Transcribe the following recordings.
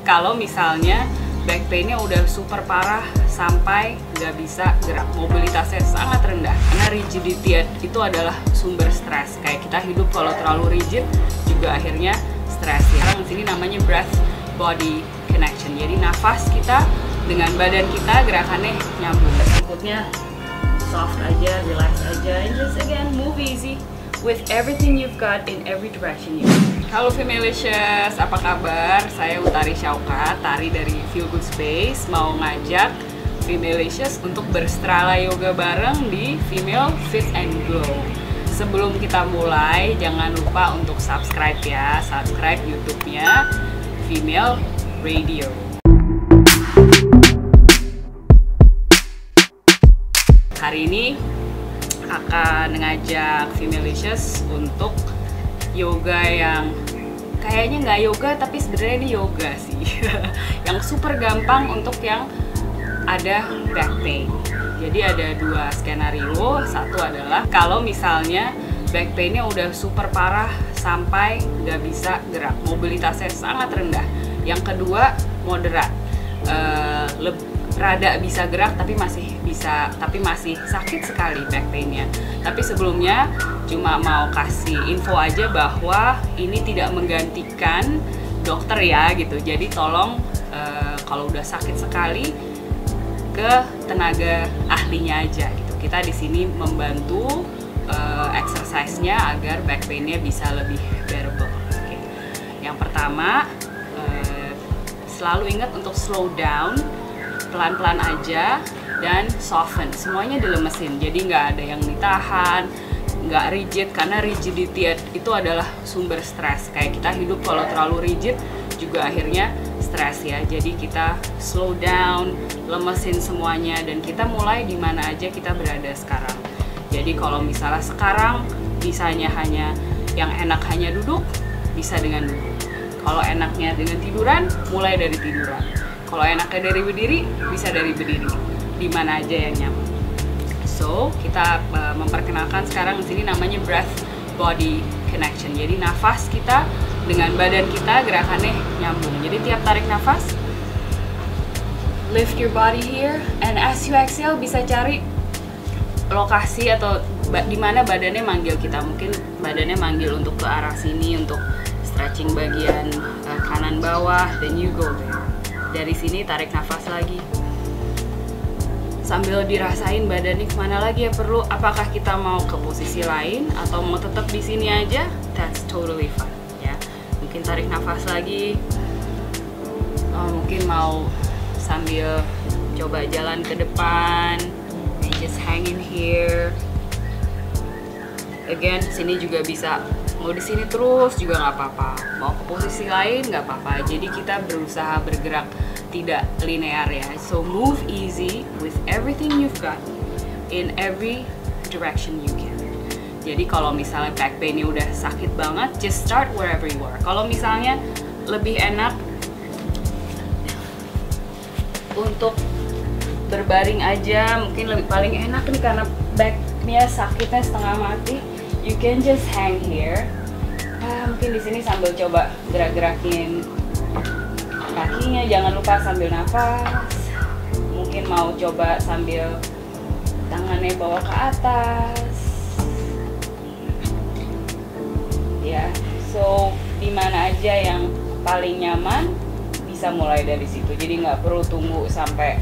kalau misalnya back pain-nya udah super parah sampai nggak bisa gerak, mobilitasnya sangat rendah. Karena rigidity itu adalah sumber stres. Kayak kita hidup kalau terlalu rigid juga akhirnya stres. Sekarang di sini namanya breath body connection. Jadi nafas kita dengan badan kita gerakannya nyambung. Berikutnya soft aja, relax aja, and just again move easy with everything you've got in every direction you go. Halo Femalicious, apa kabar? Saya Utari Syaukat, tari dari Feel Good Space, mau ngajak Femalicious untuk berstrala yoga bareng di Female Fit and Glow. Sebelum kita mulai, jangan lupa untuk subscribe ya, subscribe YouTube-nya Female Radio. Hari ini akan ngajak Femalicious untuk yoga yang kayaknya nggak yoga tapi sebenarnya ini yoga sih. Yang super gampang untuk yang ada back pain. Jadi ada dua skenario. Satu adalah kalau misalnya back painnya udah super parah sampai nggak bisa gerak, mobilitasnya sangat rendah. Yang kedua moderat, rada bisa gerak tapi masih sakit sekali back painnya. Tapi sebelumnya cuma mau kasih info aja bahwa ini tidak menggantikan dokter ya gitu. Jadi tolong kalau udah sakit sekali ke tenaga ahlinya aja gitu. Kita di sini membantu exercise-nya agar back painnya bisa lebih bearable. Okay. Yang pertama selalu ingat untuk slow down, pelan-pelan aja, dan soften, semuanya dilemesin. Jadi nggak ada yang ditahan, nggak rigid, karena rigidity itu adalah sumber stres. Kayak kita hidup kalau terlalu rigid juga akhirnya stres ya. Jadi kita slow down, lemesin semuanya, dan kita mulai di mana aja kita berada sekarang. Jadi kalau misalnya sekarang bisanya hanya yang enak hanya duduk, bisa dengan duduk. Kalau enaknya dengan tiduran, mulai dari tiduran. Kalau enaknya dari berdiri, bisa dari berdiri. Di mana aja yang nyaman. So, kita memperkenalkan sekarang di sini namanya breath body connection. Jadi nafas kita dengan badan kita gerakannya nyambung. Jadi tiap tarik nafas, lift your body here, and as you exhale bisa cari lokasi atau di mana badannya manggil kita. Mungkin badannya manggil untuk ke arah sini untuk stretching bagian kanan bawah, then you go there. Dari sini tarik nafas lagi. Sambil dirasain badannya kemana lagi ya perlu. Apakah kita mau ke posisi lain atau mau tetap di sini aja? That's totally fine ya. Mungkin tarik nafas lagi. Mungkin mau sambil coba jalan ke depan. And just hang in here. Again, sini juga bisa. Mau di sini terus juga nggak apa-apa. Mau ke posisi lain nggak apa-apa. Jadi kita berusaha bergerak tidak linear ya. So move easy with everything you've got in every direction you can. Jadi kalau misalnya back pain-nya udah sakit banget, just start wherever you are. Kalau misalnya lebih enak untuk berbaring aja, mungkin paling enak nih karena back-nya sakitnya setengah mati. You can just hang here. Mungkin di sini sambil coba gerak-gerakin kakinya, jangan lupa sambil nafas. Mungkin mau coba sambil tangannya bawa ke atas. Ya, so di mana aja yang paling nyaman bisa mulai dari situ. Jadi nggak perlu tunggu sampai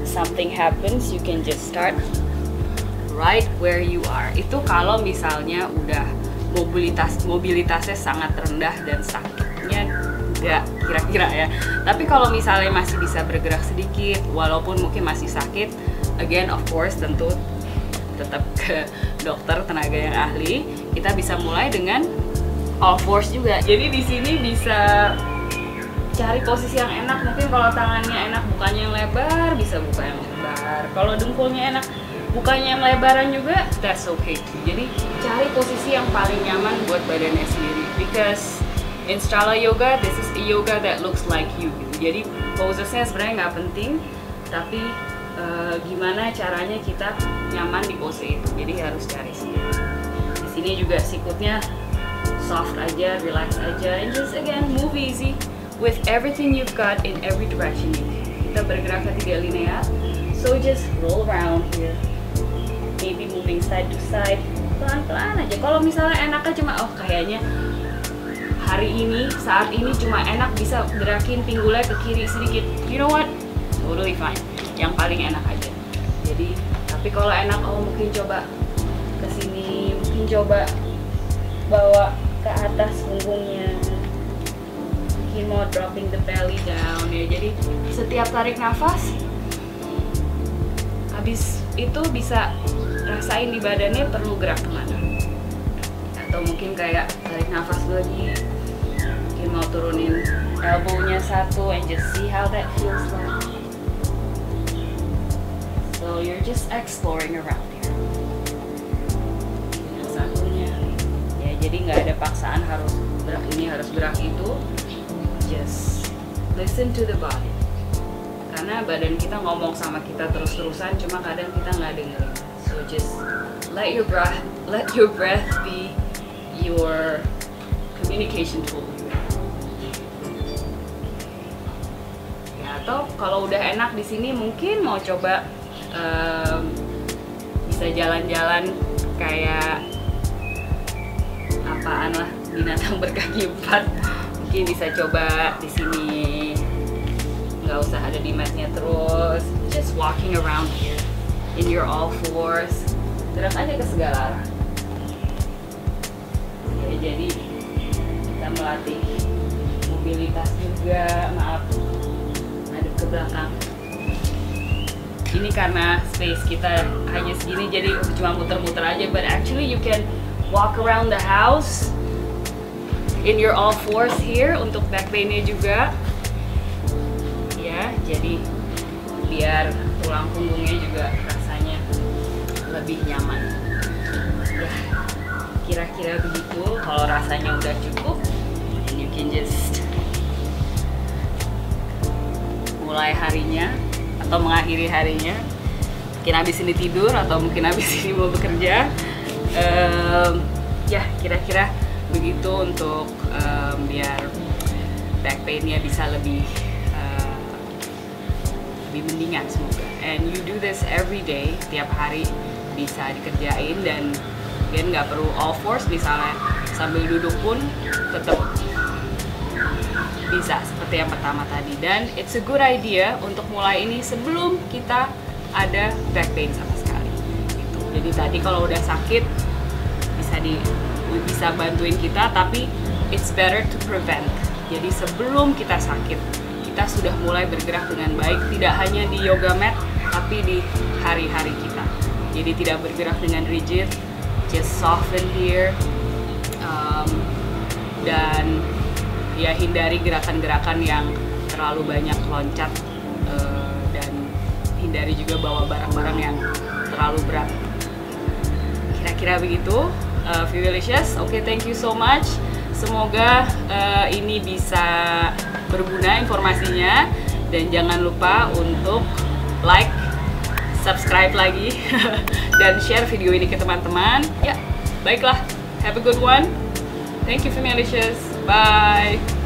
something happens. You can just start right where you are. Itu kalau misalnya udah mobilitasnya sangat rendah dan sakitnya nggak kira-kira ya. Tapi kalau misalnya masih bisa bergerak sedikit walaupun mungkin masih sakit, again of course tentu tetap ke dokter tenaga yang ahli. Kita bisa mulai dengan all fours juga. Jadi di sini bisa cari posisi yang enak. Mungkin kalau tangannya enak bukanya yang lebar, bisa buka yang lebar. Kalau dengkulnya enak bukanya yang lebaran juga, that's okay too. Jadi cari posisi yang paling nyaman buat badannya sendiri. Because in Strala Yoga, this is a yoga that looks like you. Jadi posesnya sebenarnya nggak penting, tapi gimana caranya kita nyaman di pose itu. Jadi harus cari sendiri. Di sini juga sikutnya soft aja, relax aja, and just again move easy with everything you've got in every direction. Kita bergeraknya tidak linear, so just roll around here, maybe moving side to side, pelan-pelan aja. Kalau misalnya enaknya cuma kayaknya hari ini, saat ini cuma enak bisa gerakin pinggulnya ke kiri sedikit, you know what, totally fine, yang paling enak aja. Jadi tapi kalau enak mungkin coba ke sini, mungkin coba bawa ke atas punggungnya, mungkin mau dropping the belly down ya. Jadi setiap tarik nafas habis itu bisa rasain di badannya perlu gerak kemana, atau mungkin kayak tarik nafas lagi, mungkin mau turunin elbow-nya satu and just see how that feels like. So you're just exploring around here. Yang satunya ya, jadi nggak ada paksaan harus gerak ini, harus gerak itu. Just listen to the body. Karena badan kita ngomong sama kita terus-terusan, cuma kadang kita nggak dengerin. So just let your breath be your communication tool. Ya, atau kalau udah enak di sini mungkin mau coba bisa jalan-jalan kayak apaan lah, binatang berkaki 4. Mungkin bisa coba di sini, nggak usah ada di matnya terus, just walking around here in your all fours, gerak aja ke segala arah. Ya, jadi kita melatih mobilitas juga, maaf, ngadep ke belakang. Ini karena space kita hanya segini, jadi cuma muter-muter aja, but actually you can walk around the house in your all fours here untuk back pain-nya juga. Ya, jadi biar tulang punggungnya juga rasanya lebih nyaman. Ya, kira-kira begitu. Kalau rasanya udah cukup, you can just mulai harinya atau mengakhiri harinya. Mungkin habis ini tidur atau mungkin habis ini mau bekerja. Ya, kira-kira begitu untuk biar back pain-nya bisa lebih mendingan semoga. And you do this every day, tiap hari bisa dikerjain, dan biar nggak perlu all fours, misalnya sambil duduk pun tetap bisa seperti yang pertama tadi. Dan it's a good idea untuk mulai ini sebelum kita ada back pain sama sekali gitu. Jadi tadi kalau udah sakit bisa bantuin kita, tapi it's better to prevent. Jadi sebelum kita sakit, kita sudah mulai bergerak dengan baik, tidak hanya di yoga mat, tapi di hari-hari kita. Jadi tidak bergerak dengan rigid, just soften here, dan ya hindari gerakan-gerakan yang terlalu banyak loncat, dan hindari juga bawa barang-barang yang terlalu berat. Kira-kira begitu. Vivalicious, oke, thank you so much. Semoga ini bisa berguna informasinya, dan jangan lupa untuk like, subscribe lagi, dan share video ini ke teman-teman. Ya, baiklah, have a good one. Thank you, Vivalicious. Bye.